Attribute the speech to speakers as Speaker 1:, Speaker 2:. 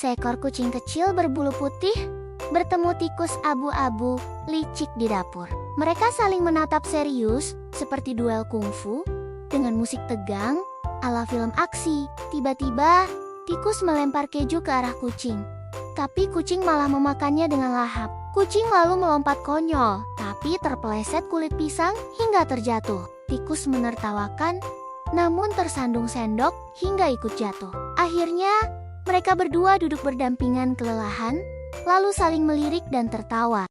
Speaker 1: Seekor kucing kecil berbulu putih bertemu tikus abu-abu licik di dapur. Mereka saling menatap serius seperti duel kungfu dengan musik tegang ala film aksi. Tiba-tiba tikus melempar keju ke arah kucing, tapi kucing malah memakannya dengan lahap. Kucing lalu melompat konyol, tapi terpeleset kulit pisang hingga terjatuh. Tikus menertawakan, namun tersandung sendok hingga ikut jatuh. Akhirnya, mereka berdua duduk berdampingan kelelahan, lalu saling melirik dan tertawa.